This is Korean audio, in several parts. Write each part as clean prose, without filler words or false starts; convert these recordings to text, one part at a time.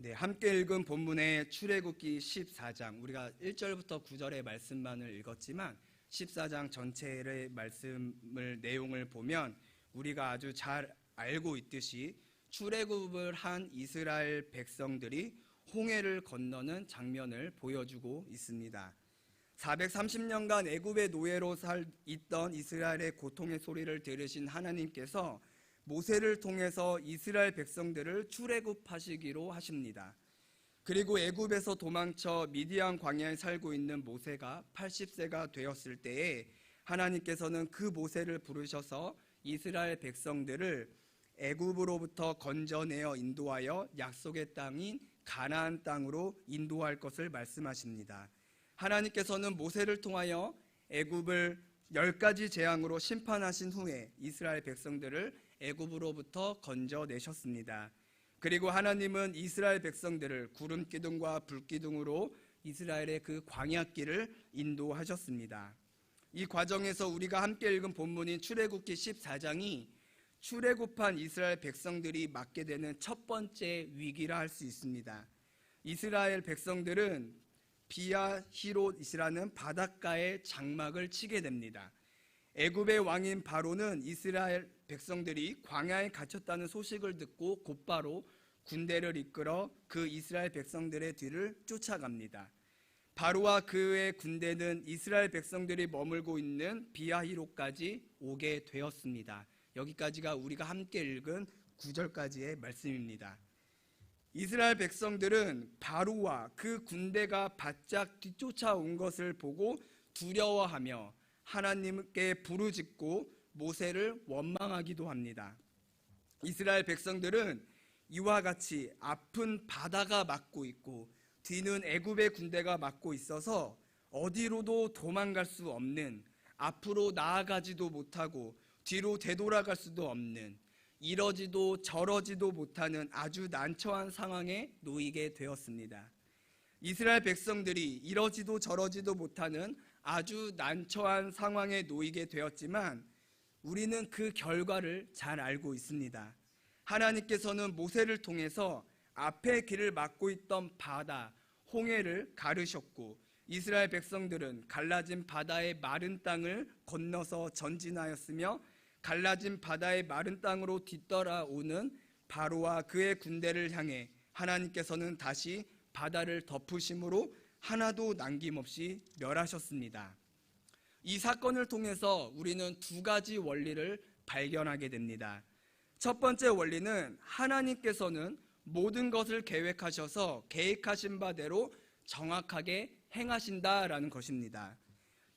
네, 함께 읽은 본문의 출애굽기 14장, 우리가 1절부터 9절의 말씀만을 읽었지만 14장 전체의 내용을 보면 우리가 아주 잘 알고 있듯이 출애굽을 한 이스라엘 백성들이 홍해를 건너는 장면을 보여주고 있습니다. 430년간 애굽의 노예로 있던 이스라엘의 고통의 소리를 들으신 하나님께서 모세를 통해서 이스라엘 백성들을 출애굽하시기로 하십니다. 그리고 애굽에서 도망쳐 미디안 광야에 살고 있는 모세가 80세가 되었을 때에 하나님께서는 그 모세를 부르셔서 이스라엘 백성들을 애굽으로부터 건져내어 인도하여 약속의 땅인 가나안 땅으로 인도할 것을 말씀하십니다. 하나님께서는 모세를 통하여 애굽을 10가지 재앙으로 심판하신 후에 이스라엘 백성들을 애굽으로부터 건져내셨습니다. 그리고 하나님은 이스라엘 백성들을 구름 기둥과 불 기둥으로 이스라엘의 그 광야길을 인도하셨습니다. 이 과정에서 우리가 함께 읽은 본문인 출애굽기 14장이 출애굽한 이스라엘 백성들이 맞게 되는 첫 번째 위기라 할 수 있습니다. 이스라엘 백성들은 비아히롯이라는 바닷가에 장막을 치게 됩니다. 애굽의 왕인 바로는 이스라엘 백성들이 광야에 갇혔다는 소식을 듣고 곧바로 군대를 이끌어 그 이스라엘 백성들의 뒤를 쫓아갑니다. 바로와 그의 군대는 이스라엘 백성들이 머물고 있는 비아히롯까지 오게 되었습니다. 여기까지가 우리가 함께 읽은 9절까지의 말씀입니다. 이스라엘 백성들은 바로와 그 군대가 바짝 뒤쫓아온 것을 보고 두려워하며 하나님께 부르짖고 모세를 원망하기도 합니다. 이스라엘 백성들은 이와 같이 앞은 바다가 막고 있고 뒤는 애굽의 군대가 막고 있어서 어디로도 도망갈 수 없는, 앞으로 나아가지도 못하고 뒤로 되돌아갈 수도 없는, 이러지도 저러지도 못하는 아주 난처한 상황에 놓이게 되었습니다. 이스라엘 백성들이 이러지도 저러지도 못하는 아주 난처한 상황에 놓이게 되었지만 우리는 그 결과를 잘 알고 있습니다. 하나님께서는 모세를 통해서 앞에 길을 막고 있던 바다, 홍해를 가르셨고 이스라엘 백성들은 갈라진 바다의 마른 땅을 건너서 전진하였으며 갈라진 바다의 마른 땅으로 뒤따라오는 바로와 그의 군대를 향해 하나님께서는 다시 바다를 덮으심으로 하나도 남김없이 멸하셨습니다. 이 사건을 통해서 우리는 두 가지 원리를 발견하게 됩니다. 첫 번째 원리는 하나님께서는 모든 것을 계획하셔서 계획하신 바대로 정확하게 행하신다라는 것입니다.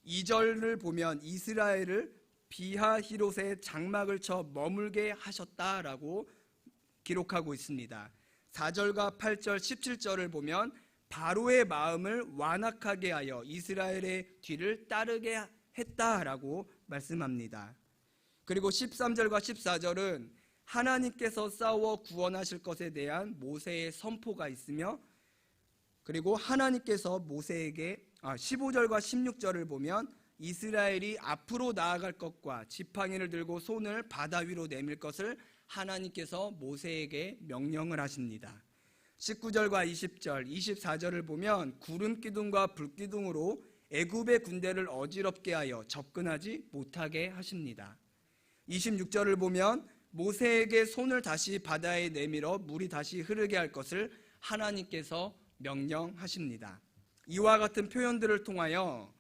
2절을 보면 이스라엘을 비하히롯에 장막을 쳐 머물게 하셨다라고 기록하고 있습니다. 4절과 8절, 17절을 보면 바로의 마음을 완악하게 하여 이스라엘의 뒤를 따르게 했다라고 말씀합니다. 그리고 13절과 14절은 하나님께서 싸워 구원하실 것에 대한 모세의 선포가 있으며 그리고 하나님께서 모세에게 15절과 16절을 보면 이스라엘이 앞으로 나아갈 것과 지팡이를 들고 손을 바다 위로 내밀 것을 하나님께서 모세에게 명령을 하십니다. 19절과 20절, 24절을 보면 구름 기둥과 불 기둥으로 애굽의 군대를 어지럽게 하여 접근하지 못하게 하십니다. 26절을 보면 모세에게 손을 다시 바다에 내밀어 물이 다시 흐르게 할 것을 하나님께서 명령하십니다. 이와 같은 표현들을 통하여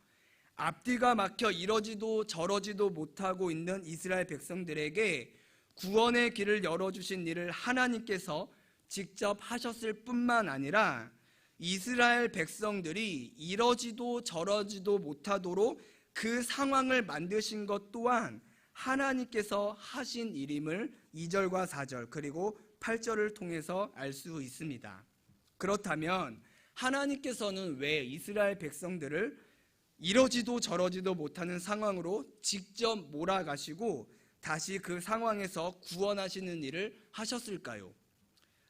앞뒤가 막혀 이러지도 저러지도 못하고 있는 이스라엘 백성들에게 구원의 길을 열어주신 일을 하나님께서 직접 하셨을 뿐만 아니라 이스라엘 백성들이 이러지도 저러지도 못하도록 그 상황을 만드신 것 또한 하나님께서 하신 일임을 2절과 4절 그리고 8절을 통해서 알 수 있습니다. 그렇다면 하나님께서는 왜 이스라엘 백성들을 이러지도 저러지도 못하는 상황으로 직접 몰아가시고 다시 그 상황에서 구원하시는 일을 하셨을까요?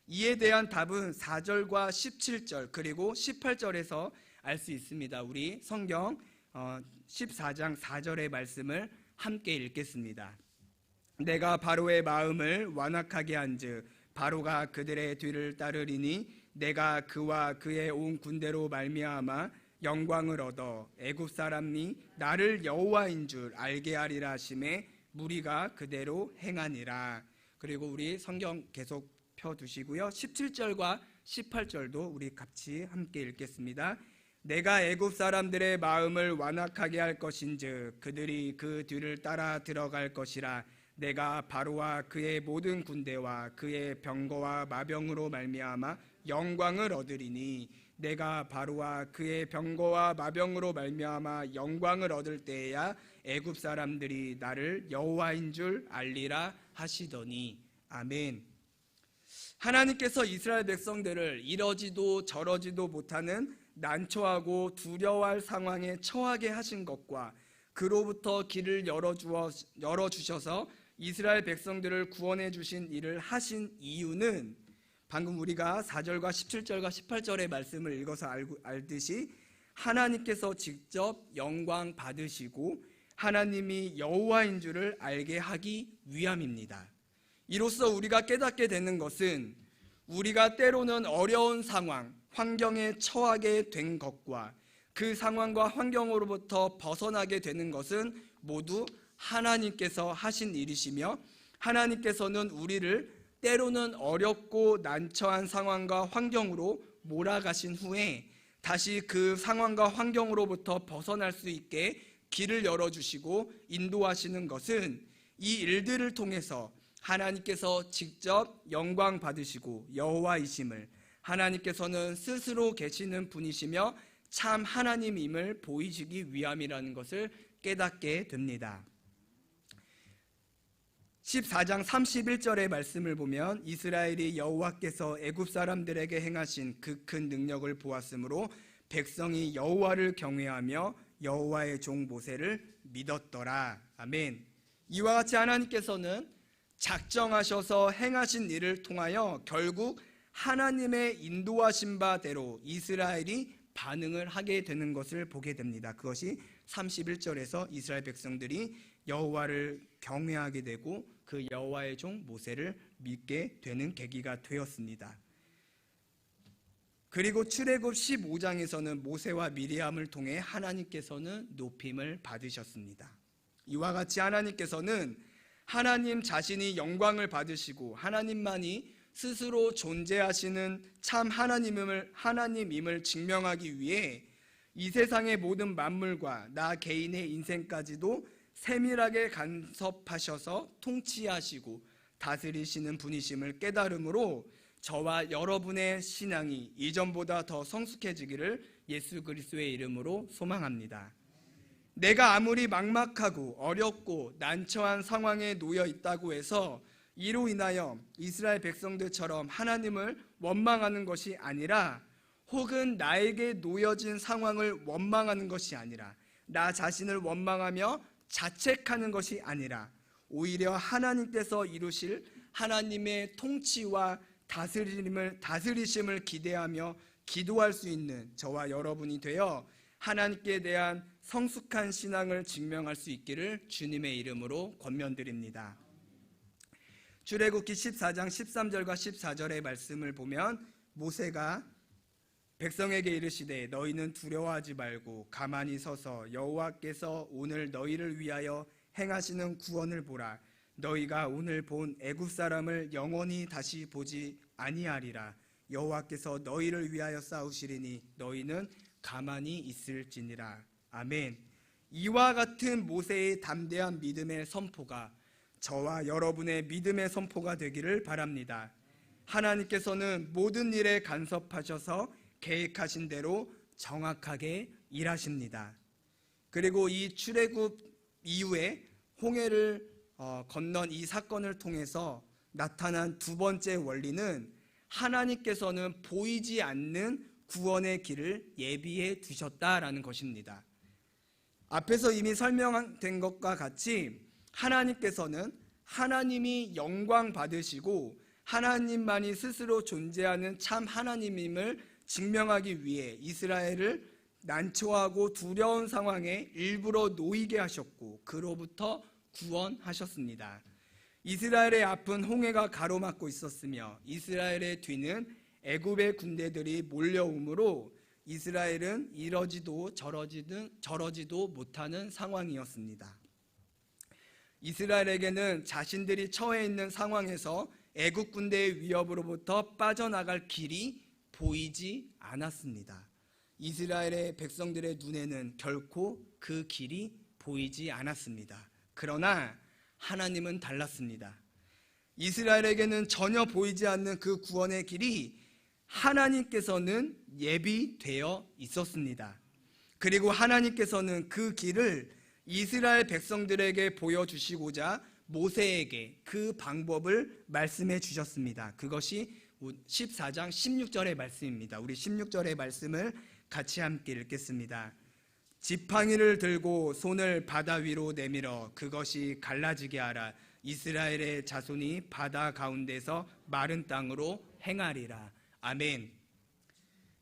이에 대한 답은 4절과 17절 그리고 18절에서 알 수 있습니다. 우리 성경 14장 4절의 말씀을 함께 읽겠습니다. 내가 바로의 마음을 완악하게 한즉 바로가 그들의 뒤를 따르리니 내가 그와 그의 온 군대로 말미암아 영광을 얻어 애굽 사람이 나를 여호와인 줄 알게 하리라 하심에 무리가 그대로 행하니라. 그리고 우리 성경 계속 펴두시고요. 17절과 18절도 우리 같이 함께 읽겠습니다. 내가 애굽 사람들의 마음을 완악하게 할 것인즉 그들이 그 뒤를 따라 들어갈 것이라. 내가 바로와 그의 모든 군대와 그의 병거와 마병으로 말미암아 영광을 얻으리니 내가 바로와 그의 병거와 마병으로 말미암아 영광을 얻을 때에야 애굽 사람들이 나를 여호와인 줄 알리라 하시더니. 아멘. 하나님께서 이스라엘 백성들을 이러지도 저러지도 못하는 난처하고 두려워할 상황에 처하게 하신 것과 그로부터 길을 열어주셔서 이스라엘 백성들을 구원해 주신 일을 하신 이유는 방금 우리가 4절과 17절과 18절의 말씀을 읽어서 알듯이 하나님께서 직접 영광 받으시고 하나님이 여호와인 줄을 알게 하기 위함입니다. 이로써 우리가 깨닫게 되는 것은 우리가 때로는 어려운 상황, 환경에 처하게 된 것과 그 상황과 환경으로부터 벗어나게 되는 것은 모두 하나님께서 하신 일이시며 하나님께서는 우리를 때로는 어렵고 난처한 상황과 환경으로 몰아가신 후에 다시 그 상황과 환경으로부터 벗어날 수 있게 길을 열어주시고 인도하시는 것은 이 일들을 통해서 하나님께서 직접 영광 받으시고 여호와이심을, 하나님께서는 스스로 계시는 분이시며 참 하나님임을 보이시기 위함이라는 것을 깨닫게 됩니다. 14장 31절의 말씀을 보면 이스라엘이 여호와께서 애굽 사람들에게 행하신 그 큰 능력을 보았으므로 백성이 여호와를 경외하며 여호와의 종 모세를 믿었더라. 아멘. 이와 같이 하나님께서는 작정하셔서 행하신 일을 통하여 결국 하나님의 인도하신 바대로 이스라엘이 반응을 하게 되는 것을 보게 됩니다. 그것이 31절에서 이스라엘 백성들이 여호와를 경외하게 되고 그 여호와의 종 모세를 믿게 되는 계기가 되었습니다. 그리고 출애굽 15장에서는 모세와 미리암을 통해 하나님께서는 높임을 받으셨습니다. 이와 같이 하나님께서는 하나님 자신이 영광을 받으시고 하나님만이 스스로 존재하시는 참 하나님임을 증명하기 위해 이 세상의 모든 만물과 나 개인의 인생까지도 세밀하게 간섭하셔서 통치하시고 다스리시는 분이심을 깨달음으로 저와 여러분의 신앙이 이전보다 더 성숙해지기를 예수 그리스도의 이름으로 소망합니다. 내가 아무리 막막하고 어렵고 난처한 상황에 놓여 있다고 해서 이로 인하여 이스라엘 백성들처럼 하나님을 원망하는 것이 아니라, 혹은 나에게 놓여진 상황을 원망하는 것이 아니라, 나 자신을 원망하며 자책하는 것이 아니라 오히려 하나님께서 이루실 하나님의 통치와 다스리심을 기대하며 기도할 수 있는 저와 여러분이 되어 하나님께 대한 성숙한 신앙을 증명할 수 있기를 주님의 이름으로 권면드립니다. 출애굽기 14장 13절과 14절의 말씀을 보면 모세가 백성에게 이르시되 너희는 두려워하지 말고 가만히 서서 여호와께서 오늘 너희를 위하여 행하시는 구원을 보라. 너희가 오늘 본 애굽 사람을 영원히 다시 보지 아니하리라. 여호와께서 너희를 위하여 싸우시리니 너희는 가만히 있을지니라. 아멘. 이와 같은 모세의 담대한 믿음의 선포가 저와 여러분의 믿음의 선포가 되기를 바랍니다. 하나님께서는 모든 일에 간섭하셔서 계획하신 대로 정확하게 일하십니다. 그리고 이 출애굽 이후에 홍해를 건넌 이 사건을 통해서 나타난 두 번째 원리는 하나님께서는 보이지 않는 구원의 길을 예비해 두셨다라는 것입니다. 앞에서 이미 설명된 것과 같이 하나님께서는 하나님이 영광 받으시고 하나님만이 스스로 존재하는 참 하나님임을 증명하기 위해 이스라엘을 난처하고 두려운 상황에 일부러 놓이게 하셨고 그로부터 구원하셨습니다. 이스라엘의 앞은 홍해가 가로막고 있었으며 이스라엘의 뒤는 애굽의 군대들이 몰려오므로 이스라엘은 이러지도 저러지도 못하는 상황이었습니다. 이스라엘에게는 자신들이 처해 있는 상황에서 애굽 군대의 위협으로부터 빠져나갈 길이 보이지 않았습니다. 이스라엘의 백성들의 눈에는 결코 그 길이 보이지 않았습니다. 그러나 하나님은 달랐습니다. 이스라엘에게는 전혀 보이지 않는 그 구원의 길이 하나님께서는 예비되어 있었습니다. 그리고 하나님께서는 그 길을 이스라엘 백성들에게 보여주시고자 모세에게 그 방법을 말씀해 주셨습니다. 그것이 14장 16절의 말씀입니다. 우리 16절의 말씀을 같이 함께 읽겠습니다. 지팡이를 들고 손을 바다 위로 내밀어 그것이 갈라지게 하라. 이스라엘의 자손이 바다 가운데서 마른 땅으로 행하리라. 아멘.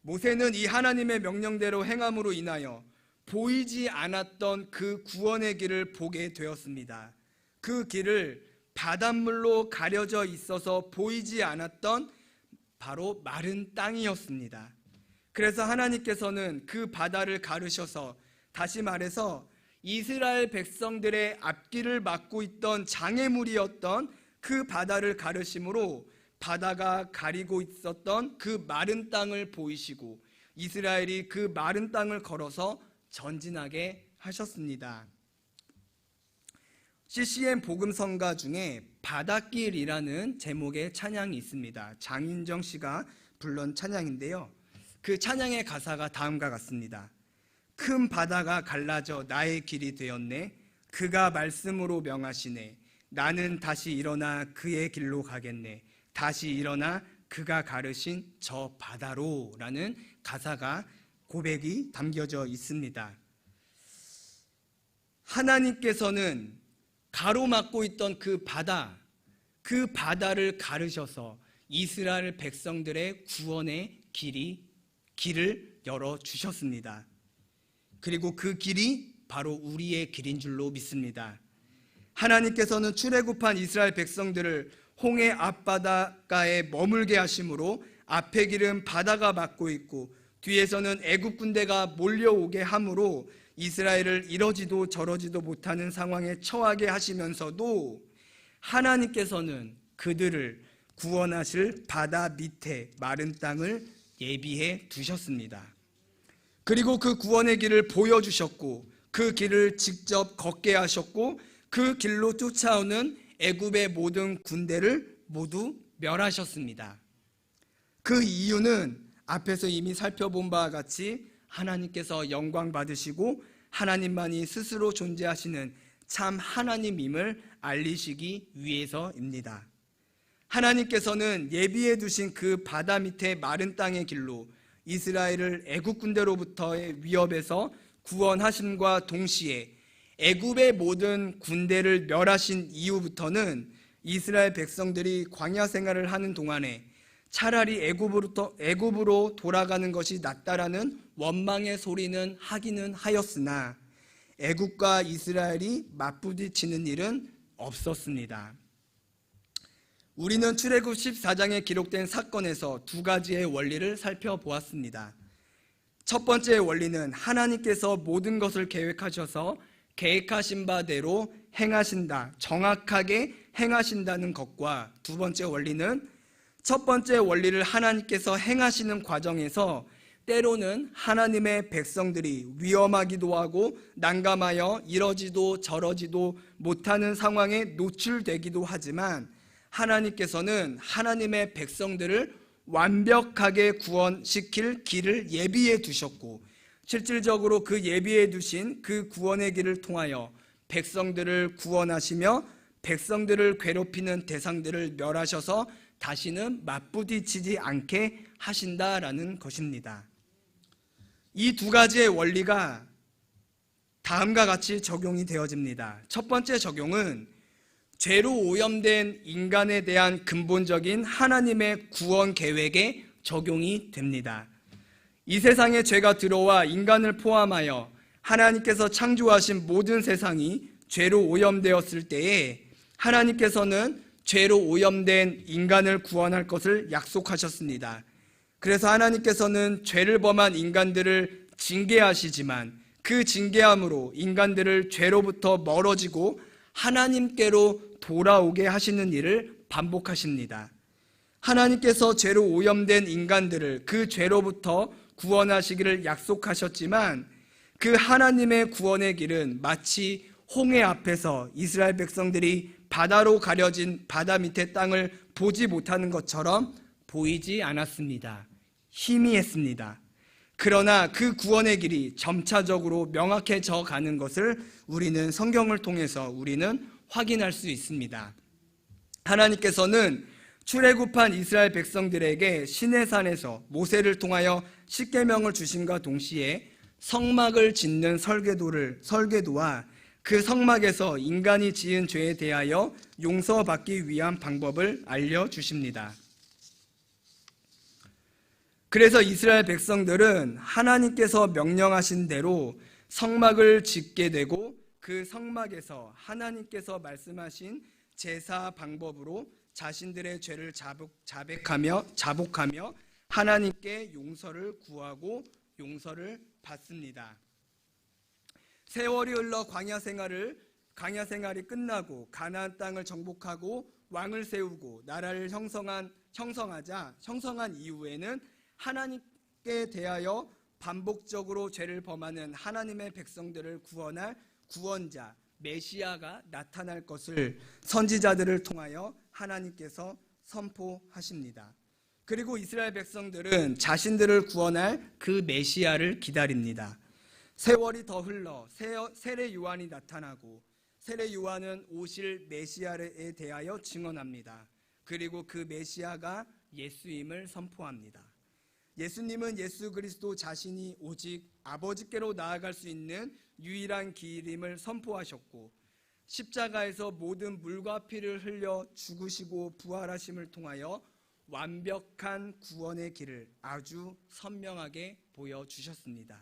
모세는 이 하나님의 명령대로 행함으로 인하여 보이지 않았던 그 구원의 길을 보게 되었습니다. 그 길을 바닷물로 가려져 있어서 보이지 않았던 바로 마른 땅이었습니다. 그래서 하나님께서는 그 바다를 가르셔서, 다시 말해서 이스라엘 백성들의 앞길을 막고 있던 장애물이었던 그 바다를 가르심으로 바다가 가리고 있었던 그 마른 땅을 보이시고 이스라엘이 그 마른 땅을 걸어서 전진하게 하셨습니다. CCM 복음성가 중에 바닷길이라는 제목의 찬양이 있습니다. 장인정 씨가 불른 찬양인데요. 그 찬양의 가사가 다음과 같습니다. 큰 바다가 갈라져 나의 길이 되었네. 그가 말씀으로 명하시네. 나는 다시 일어나 그의 길로 가겠네. 다시 일어나 그가 가르신 저 바다로 라는 가사가, 고백이 담겨져 있습니다. 하나님께서는 가로막고 있던 그 바다를 가르셔서 이스라엘 백성들의 구원의 길을 열어주셨습니다. 그리고 그 길이 바로 우리의 길인 줄로 믿습니다. 하나님께서는 출애굽한 이스라엘 백성들을 홍해 앞바다가에 머물게 하심으로 앞의 길은 바다가 막고 있고 뒤에서는 애굽 군대가 몰려오게 함으로 이스라엘을 이러지도 저러지도 못하는 상황에 처하게 하시면서도 하나님께서는 그들을 구원하실 바다 밑에 마른 땅을 예비해 두셨습니다. 그리고 그 구원의 길을 보여주셨고 그 길을 직접 걷게 하셨고 그 길로 쫓아오는 애굽의 모든 군대를 모두 멸하셨습니다. 그 이유는 앞에서 이미 살펴본 바와 같이 하나님께서 영광 받으시고 하나님만이 스스로 존재하시는 참 하나님임을 알리시기 위해서입니다. 하나님께서는 예비해 두신 그 바다 밑에 마른 땅의 길로 이스라엘을 애굽 군대로부터의 위협에서 구원하심과 동시에 애굽의 모든 군대를 멸하신 이후부터는 이스라엘 백성들이 광야 생활을 하는 동안에 차라리 애굽으로 돌아가는 것이 낫다라는 원망의 소리는 하기는 하였으나 애굽과 이스라엘이 맞부딪히는 일은 없었습니다. 우리는 출애굽 14장에 기록된 사건에서 두 가지의 원리를 살펴보았습니다. 첫 번째 원리는 하나님께서 모든 것을 계획하셔서 계획하신 바대로 행하신다, 정확하게 행하신다는 것과, 두 번째 원리는 첫 번째 원리를 하나님께서 행하시는 과정에서 때로는 하나님의 백성들이 위험하기도 하고 난감하여 이러지도 저러지도 못하는 상황에 노출되기도 하지만 하나님께서는 하나님의 백성들을 완벽하게 구원시킬 길을 예비해 두셨고 실질적으로 그 예비해 두신 그 구원의 길을 통하여 백성들을 구원하시며 백성들을 괴롭히는 대상들을 멸하셔서 다시는 맞부딪히지 않게 하신다라는 것입니다. 이 두 가지의 원리가 다음과 같이 적용이 되어집니다. 첫 번째 적용은 죄로 오염된 인간에 대한 근본적인 하나님의 구원 계획에 적용이 됩니다. 이 세상에 죄가 들어와 인간을 포함하여 하나님께서 창조하신 모든 세상이 죄로 오염되었을 때에 하나님께서는 죄로 오염된 인간을 구원할 것을 약속하셨습니다. 그래서 하나님께서는 죄를 범한 인간들을 징계하시지만 그 징계함으로 인간들을 죄로부터 멀어지고 하나님께로 돌아오게 하시는 일을 반복하십니다. 하나님께서 죄로 오염된 인간들을 그 죄로부터 구원하시기를 약속하셨지만 그 하나님의 구원의 길은 마치 홍해 앞에서 이스라엘 백성들이 바다로 가려진 바다 밑의 땅을 보지 못하는 것처럼 보이지 않았습니다. 희미했습니다. 그러나 그 구원의 길이 점차적으로 명확해져 가는 것을 우리는 성경을 통해서 우리는 확인할 수 있습니다. 하나님께서는 출애굽한 이스라엘 백성들에게 시내산에서 모세를 통하여 십계명을 주심과 동시에 성막을 짓는 설계도와 그 성막에서 인간이 지은 죄에 대하여 용서받기 위한 방법을 알려주십니다. 그래서 이스라엘 백성들은 하나님께서 명령하신 대로 성막을 짓게 되고 그 성막에서 하나님께서 말씀하신 제사 방법으로 자신들의 죄를 자복하며 하나님께 용서를 구하고 용서를 받습니다. 세월이 흘러 광야 생활이 끝나고 가나안 땅을 정복하고 왕을 세우고 나라를 형성한 이후에는 하나님께 대하여 반복적으로 죄를 범하는 하나님의 백성들을 구원할 구원자 메시아가 나타날 것을 선지자들을 통하여 하나님께서 선포하십니다. 그리고 이스라엘 백성들은 자신들을 구원할 그 메시아를 기다립니다. 세월이 더 흘러 세례 요한이 나타나고 세례 요한은 오실 메시아에 대하여 증언합니다. 그리고 그 메시아가 예수임을 선포합니다. 예수님은 예수 그리스도 자신이 오직 아버지께로 나아갈 수 있는 유일한 길임을 선포하셨고 십자가에서 모든 물과 피를 흘려 죽으시고 부활하심을 통하여 완벽한 구원의 길을 아주 선명하게 보여주셨습니다.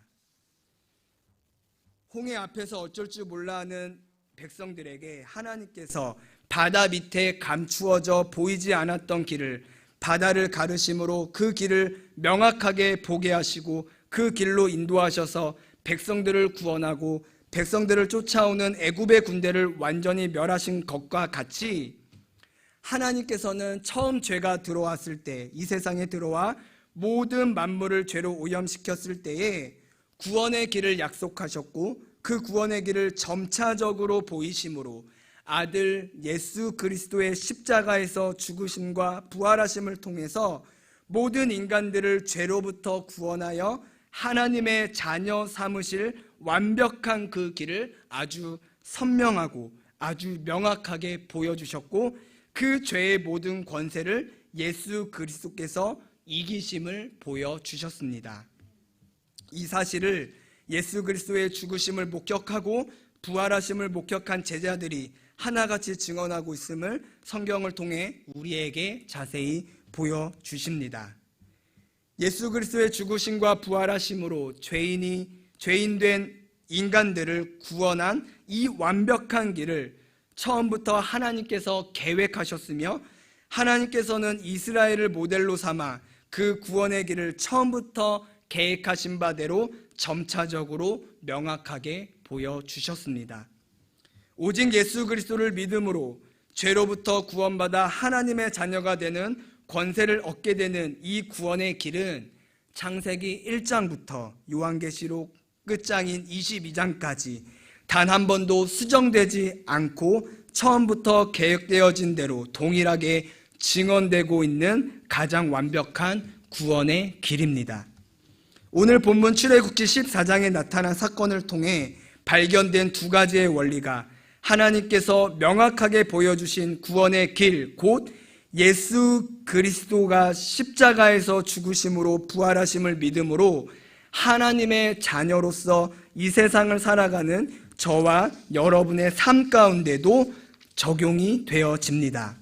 홍해 앞에서 어쩔 줄 몰라 하는 백성들에게 하나님께서 바다 밑에 감추어져 보이지 않았던 길을 바다를 가르심으로 그 길을 명확하게 보게 하시고 그 길로 인도하셔서 백성들을 구원하고 백성들을 쫓아오는 애굽의 군대를 완전히 멸하신 것과 같이 하나님께서는 처음 죄가 들어왔을 때 이 세상에 들어와 모든 만물을 죄로 오염시켰을 때에 구원의 길을 약속하셨고 그 구원의 길을 점차적으로 보이심으로 아들 예수 그리스도의 십자가에서 죽으심과 부활하심을 통해서 모든 인간들을 죄로부터 구원하여 하나님의 자녀 삼으실 완벽한 그 길을 아주 선명하고 아주 명확하게 보여주셨고 그 죄의 모든 권세를 예수 그리스도께서 이기심을 보여주셨습니다. 이 사실을 예수 그리스도의 죽으심을 목격하고 부활하심을 목격한 제자들이 하나같이 증언하고 있음을 성경을 통해 우리에게 자세히 보여주십니다. 예수 그리스도의 죽으심과 부활하심으로 죄인된 인간들을 구원한 이 완벽한 길을 처음부터 하나님께서 계획하셨으며 하나님께서는 이스라엘을 모델로 삼아 그 구원의 길을 처음부터 계획하신 바대로 점차적으로 명확하게 보여주셨습니다. 오직 예수 그리스도를 믿음으로 죄로부터 구원받아 하나님의 자녀가 되는 권세를 얻게 되는 이 구원의 길은 창세기 1장부터 요한계시록 끝장인 22장까지 단 한 번도 수정되지 않고 처음부터 계획되어진 대로 동일하게 증언되고 있는 가장 완벽한 구원의 길입니다. 오늘 본문 출애굽기 14장에 나타난 사건을 통해 발견된 두 가지의 원리가 하나님께서 명확하게 보여주신 구원의 길, 곧 예수 그리스도가 십자가에서 죽으심으로 부활하심을 믿음으로 하나님의 자녀로서 이 세상을 살아가는 저와 여러분의 삶 가운데도 적용이 되어집니다.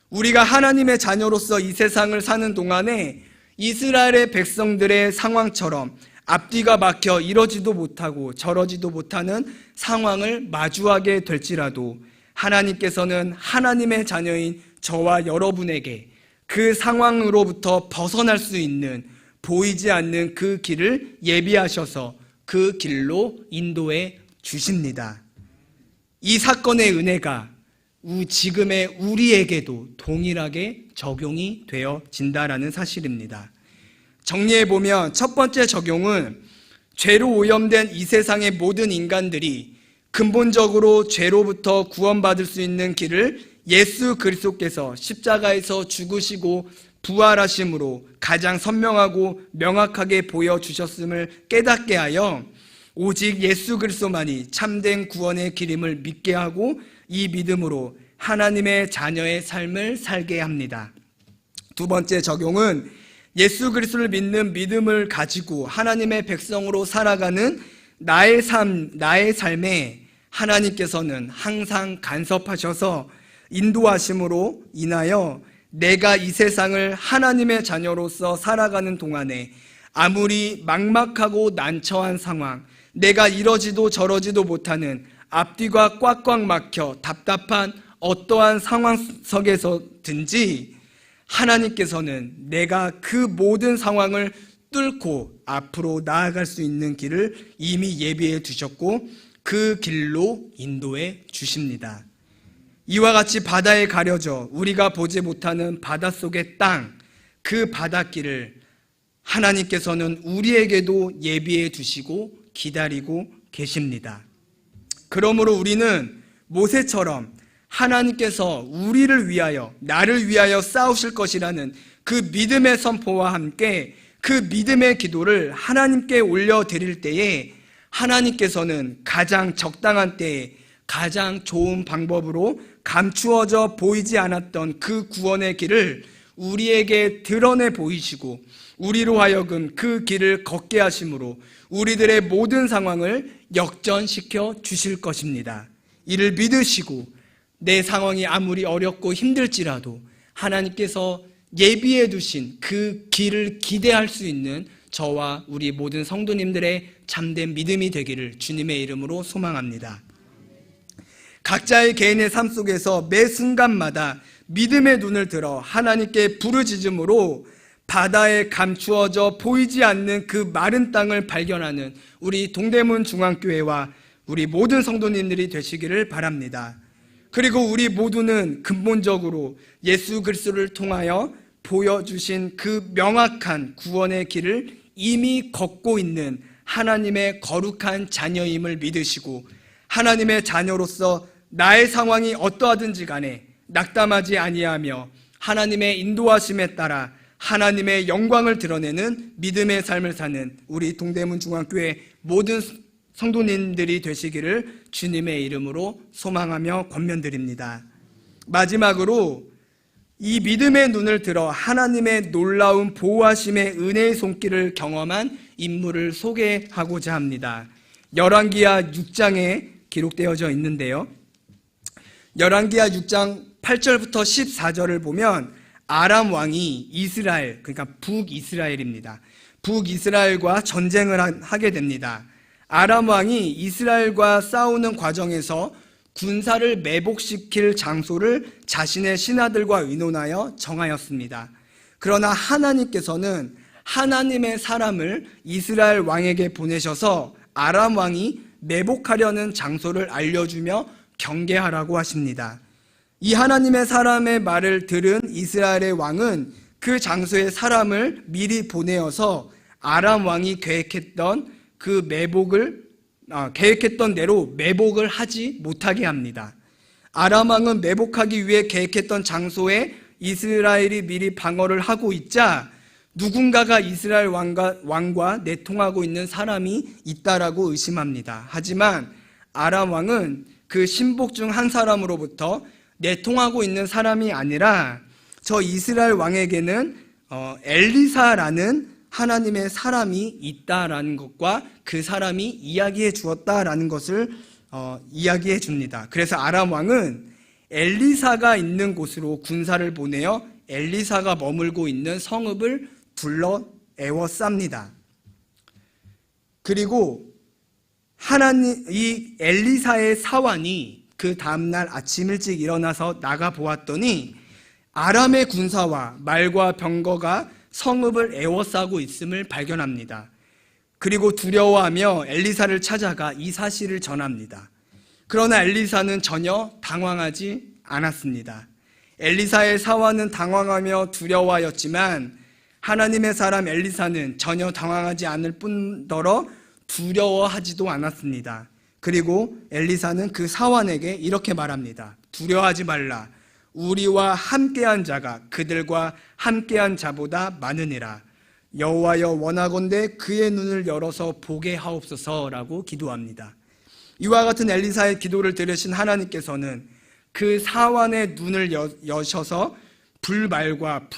우리가 하나님의 자녀로서 이 세상을 사는 동안에 이스라엘의 백성들의 상황처럼 앞뒤가 막혀 이러지도 못하고 저러지도 못하는 상황을 마주하게 될지라도 하나님께서는 하나님의 자녀인 저와 여러분에게 그 상황으로부터 벗어날 수 있는 보이지 않는 그 길을 예비하셔서 그 길로 인도해 주십니다. 이 사건의 은혜가 지금의 우리에게도 동일하게 적용이 되어진다라는 사실입니다. 정리해보면 첫 번째 적용은 죄로 오염된 이 세상의 모든 인간들이 근본적으로 죄로부터 구원받을 수 있는 길을 예수 그리스도께서 십자가에서 죽으시고 부활하심으로 가장 선명하고 명확하게 보여주셨음을 깨닫게 하여 오직 예수 그리스도만이 참된 구원의 길임을 믿게 하고 이 믿음으로 하나님의 자녀의 삶을 살게 합니다. 두 번째 적용은 예수 그리스도를 믿는 믿음을 가지고 하나님의 백성으로 살아가는 나의 삶에 하나님께서는 항상 간섭하셔서 인도하심으로 인하여 내가 이 세상을 하나님의 자녀로서 살아가는 동안에 아무리 막막하고 난처한 상황, 내가 이러지도 저러지도 못하는 앞뒤가 꽉꽉 막혀 답답한 어떠한 상황 속에서든지 하나님께서는 내가 그 모든 상황을 뚫고 앞으로 나아갈 수 있는 길을 이미 예비해 두셨고 그 길로 인도해 주십니다. 이와 같이 바다에 가려져 우리가 보지 못하는 바닷속의 땅, 그 바닷길을 하나님께서는 우리에게도 예비해 두시고 기다리고 계십니다. 그러므로 우리는 모세처럼 하나님께서 우리를 위하여, 나를 위하여 싸우실 것이라는 그 믿음의 선포와 함께 그 믿음의 기도를 하나님께 올려드릴 때에 하나님께서는 가장 적당한 때에 가장 좋은 방법으로 감추어져 보이지 않았던 그 구원의 길을 우리에게 드러내 보이시고 우리로 하여금 그 길을 걷게 하심으로 우리들의 모든 상황을 역전시켜 주실 것입니다. 이를 믿으시고 내 상황이 아무리 어렵고 힘들지라도 하나님께서 예비해 두신 그 길을 기대할 수 있는 저와 우리 모든 성도님들의 참된 믿음이 되기를 주님의 이름으로 소망합니다. 각자의 개인의 삶 속에서 매 순간마다 믿음의 눈을 들어 하나님께 부르짖음으로 바다에 감추어져 보이지 않는 그 마른 땅을 발견하는 우리 동대문 중앙교회와 우리 모든 성도님들이 되시기를 바랍니다. 그리고 우리 모두는 근본적으로 예수 그리스도를 통하여 보여주신 그 명확한 구원의 길을 이미 걷고 있는 하나님의 거룩한 자녀임을 믿으시고 하나님의 자녀로서 나의 상황이 어떠하든지 간에 낙담하지 아니하며 하나님의 인도하심에 따라 하나님의 영광을 드러내는 믿음의 삶을 사는 우리 동대문 중앙교회 모든 성도님들이 되시기를 주님의 이름으로 소망하며 권면드립니다. 마지막으로 이 믿음의 눈을 들어 하나님의 놀라운 보호하심의 은혜의 손길을 경험한 인물을 소개하고자 합니다. 열왕기하 6장에 기록되어져 있는데요. 열왕기하 6장 8절부터 14절을 보면 아람 왕이 이스라엘, 그러니까 북이스라엘입니다. 북이스라엘과 전쟁을 하게 됩니다. 아람 왕이 이스라엘과 싸우는 과정에서 군사를 매복시킬 장소를 자신의 신하들과 의논하여 정하였습니다. 그러나 하나님께서는 하나님의 사람을 이스라엘 왕에게 보내셔서 아람 왕이 매복하려는 장소를 알려주며 경계하라고 하십니다. 이 하나님의 사람의 말을 들은 이스라엘의 왕은 그 장소에 사람을 미리 보내어서 아람 왕이 계획했던 대로 매복을 하지 못하게 합니다. 아람 왕은 매복하기 위해 계획했던 장소에 이스라엘이 미리 방어를 하고 있자 누군가가 이스라엘 왕과 내통하고 있는 사람이 있다라고 의심합니다. 하지만 아람 왕은 그 신복 중 한 사람으로부터 내통하고 있는 사람이 아니라 저 이스라엘 왕에게는 엘리사라는 하나님의 사람이 있다라는 것과 그 사람이 이야기해 주었다라는 것을 이야기해 줍니다. 그래서 아람 왕은 엘리사가 있는 곳으로 군사를 보내어 엘리사가 머물고 있는 성읍을 둘러 에워쌉니다. 그리고 이 엘리사의 사환이 그 다음날 아침 일찍 일어나서 나가 보았더니 아람의 군사와 말과 병거가 성읍을 에워싸고 있음을 발견합니다. 그리고 두려워하며 엘리사를 찾아가 이 사실을 전합니다. 그러나 엘리사는 전혀 당황하지 않았습니다. 엘리사의 사환은 당황하며 두려워하였지만 하나님의 사람 엘리사는 전혀 당황하지 않을 뿐더러 두려워하지도 않았습니다. 그리고 엘리사는 그 사환에게 이렇게 말합니다. 두려워하지 말라. 우리와 함께한 자가 그들과 함께한 자보다 많으니라. 여호와여 원하건대 그의 눈을 열어서 보게 하옵소서라고 기도합니다. 이와 같은 엘리사의 기도를 들으신 하나님께서는 그 사환의 눈을 여셔서 불말과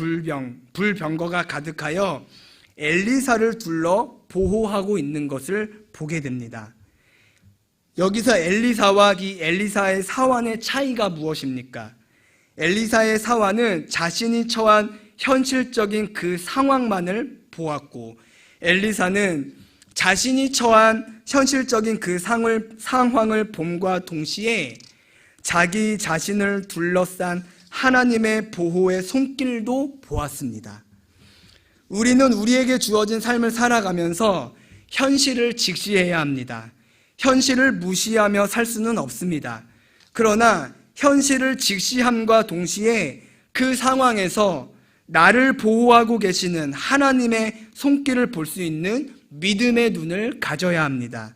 불병거가 가득하여 엘리사를 둘러 보호하고 있는 것을 보게 됩니다. 여기서 엘리사와 이 엘리사의 사환의 차이가 무엇입니까? 엘리사의 사환은 자신이 처한 현실적인 그 상황만을 보았고, 엘리사는 자신이 처한 현실적인 그 상황을 봄과 동시에 자기 자신을 둘러싼 하나님의 보호의 손길도 보았습니다. 우리는 우리에게 주어진 삶을 살아가면서 현실을 직시해야 합니다. 현실을 무시하며 살 수는 없습니다. 그러나 현실을 직시함과 동시에 그 상황에서 나를 보호하고 계시는 하나님의 손길을 볼 수 있는 믿음의 눈을 가져야 합니다.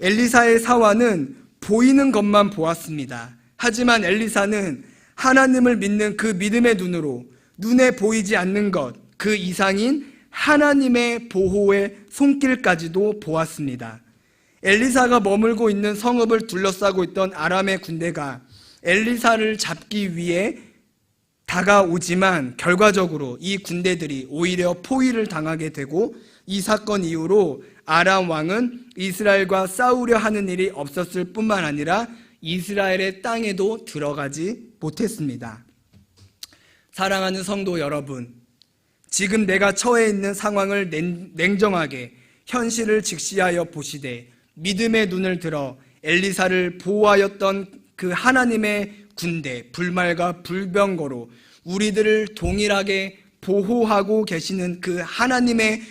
엘리사의 사환은 보이는 것만 보았습니다. 하지만 엘리사는 하나님을 믿는 그 믿음의 눈으로 눈에 보이지 않는 것, 그 이상인 하나님의 보호의 손길까지도 보았습니다. 엘리사가 머물고 있는 성읍을 둘러싸고 있던 아람의 군대가 엘리사를 잡기 위해 다가오지만 결과적으로 이 군대들이 오히려 포위를 당하게 되고, 이 사건 이후로 아람 왕은 이스라엘과 싸우려 하는 일이 없었을 뿐만 아니라 이스라엘의 땅에도 들어가지 못했습니다. 사랑하는 성도 여러분, 지금 내가 처해 있는 상황을 냉정하게 현실을 직시하여 보시되 믿음의 눈을 들어 엘리사를 보호하였던 그 하나님의 군대, 불말과 불병거로 우리들을 동일하게 보호하고 계시는 그 하나님의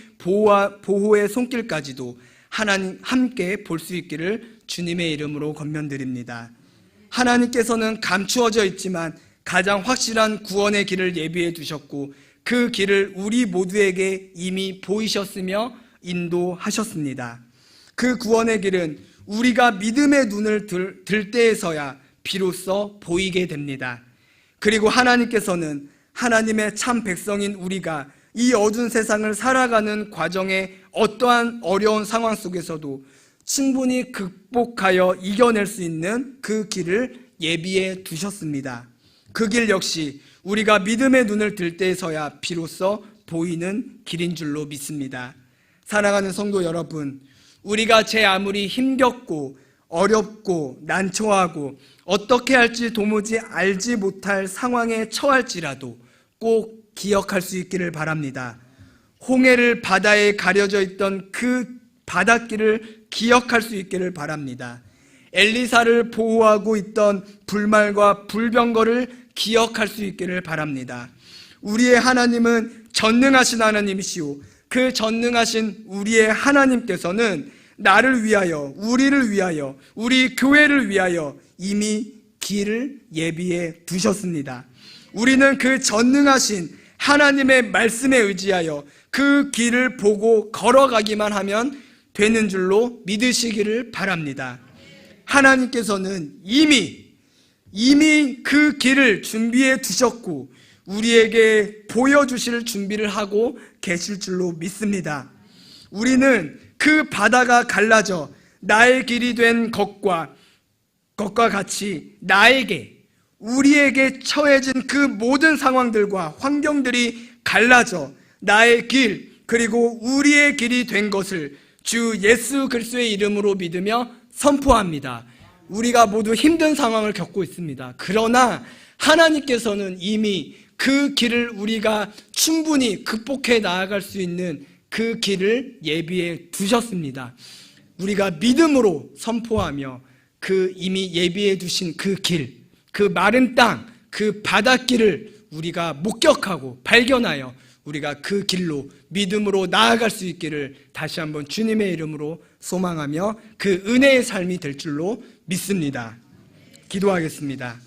보호의 손길까지도 하나님 함께 볼 수 있기를 주님의 이름으로 권면드립니다. 하나님께서는 감추어져 있지만 가장 확실한 구원의 길을 예비해 두셨고, 그 길을 우리 모두에게 이미 보이셨으며 인도하셨습니다. 그 구원의 길은 우리가 믿음의 눈을 들 때에서야 비로소 보이게 됩니다. 그리고 하나님께서는 하나님의 참 백성인 우리가 이 어두운 세상을 살아가는 과정에 어떠한 어려운 상황 속에서도 충분히 극복하여 이겨낼 수 있는 그 길을 예비해 두셨습니다. 그 길 역시 우리가 믿음의 눈을 들 때에서야 비로소 보이는 길인 줄로 믿습니다. 사랑하는 성도 여러분, 우리가 제 아무리 힘겹고 어렵고 난처하고 어떻게 할지 도무지 알지 못할 상황에 처할지라도 꼭 기억할 수 있기를 바랍니다. 홍해를 바다에 가려져 있던 그 바닷길을 기억할 수 있기를 바랍니다. 엘리사를 보호하고 있던 불말과 불병거를 기억할 수 있기를 바랍니다. 우리의 하나님은 전능하신 하나님이시오. 그 전능하신 우리의 하나님께서는 나를 위하여, 우리를 위하여, 우리 교회를 위하여 이미 길을 예비해 두셨습니다. 우리는 그 전능하신 하나님의 말씀에 의지하여 그 길을 보고 걸어가기만 하면 되는 줄로 믿으시기를 바랍니다. 하나님께서는 이미 그 길을 준비해 두셨고 우리에게 보여주실 준비를 하고 계실 줄로 믿습니다. 우리는 그 바다가 갈라져 나의 길이 된 것과 같이 우리에게 처해진 그 모든 상황들과 환경들이 갈라져 나의 길, 그리고 우리의 길이 된 것을 주 예수 그리스도의 이름으로 믿으며 선포합니다. 우리가 모두 힘든 상황을 겪고 있습니다. 그러나 하나님께서는 이미 그 길을 우리가 충분히 극복해 나아갈 수 있는 그 길을 예비해 두셨습니다. 우리가 믿음으로 선포하며 그 이미 예비해 두신 그 길, 그 마른 땅, 그 바닷길을 우리가 목격하고 발견하여 우리가 그 길로 믿음으로 나아갈 수 있기를 다시 한번 주님의 이름으로 소망하며 그 은혜의 삶이 될 줄로 믿습니다. 기도하겠습니다.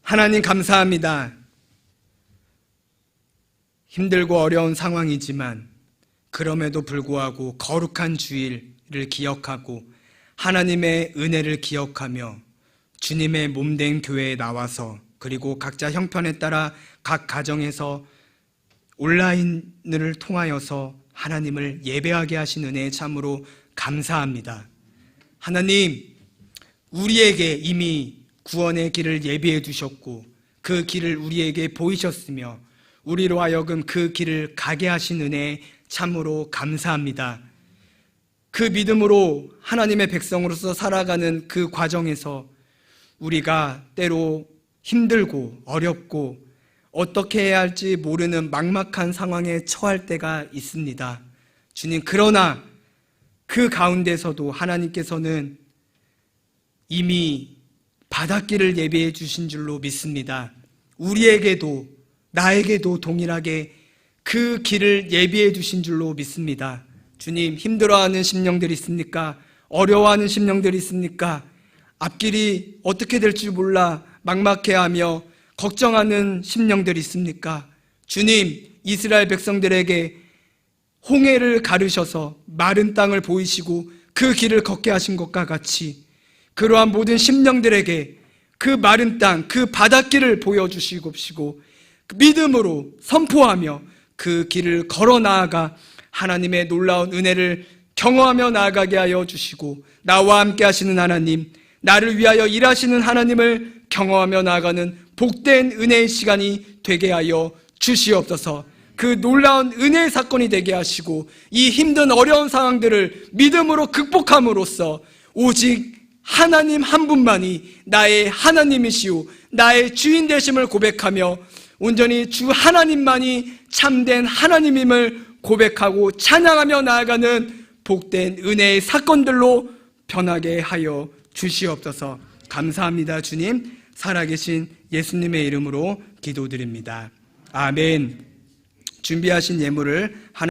하나님 감사합니다. 힘들고 어려운 상황이지만 그럼에도 불구하고 거룩한 주일을 기억하고 하나님의 은혜를 기억하며 주님의 몸된 교회에 나와서 그리고 각자 형편에 따라 각 가정에서 온라인을 통하여서 하나님을 예배하게 하신 은혜에 참으로 감사합니다. 하나님, 우리에게 이미 구원의 길을 예비해 두셨고 그 길을 우리에게 보이셨으며 우리로 하여금 그 길을 가게 하신 은혜에 참으로 감사합니다. 그 믿음으로 하나님의 백성으로서 살아가는 그 과정에서 우리가 때로 힘들고 어렵고 어떻게 해야 할지 모르는 막막한 상황에 처할 때가 있습니다. 주님, 그러나 그 가운데서도 하나님께서는 이미 바닷길을 예비해 주신 줄로 믿습니다. 우리에게도 나에게도 동일하게 그 길을 예비해 주신 줄로 믿습니다. 주님, 힘들어하는 심령들이 있습니까? 어려워하는 심령들이 있습니까? 앞길이 어떻게 될지 몰라 막막해하며 걱정하는 심령들이 있습니까? 주님, 이스라엘 백성들에게 홍해를 가르셔서 마른 땅을 보이시고 그 길을 걷게 하신 것과 같이 그러한 모든 심령들에게 그 마른 땅, 그 바닷길을 보여주시고 믿음으로 선포하며 그 길을 걸어 나아가 하나님의 놀라운 은혜를 경험하며 나아가게 하여 주시고 나와 함께 하시는 하나님, 나를 위하여 일하시는 하나님을 경험하며 나아가는 복된 은혜의 시간이 되게 하여 주시옵소서. 그 놀라운 은혜의 사건이 되게 하시고 이 힘든 어려운 상황들을 믿음으로 극복함으로써 오직 하나님 한 분만이 나의 하나님이시오 나의 주인 되심을 고백하며 온전히 주 하나님만이 참된 하나님임을 고백하고 찬양하며 나아가는 복된 은혜의 사건들로 변하게 하여 주시옵소서. 감사합니다. 주님, 살아계신 예수님의 이름으로 기도드립니다. 아멘. 준비하신 예물을 하나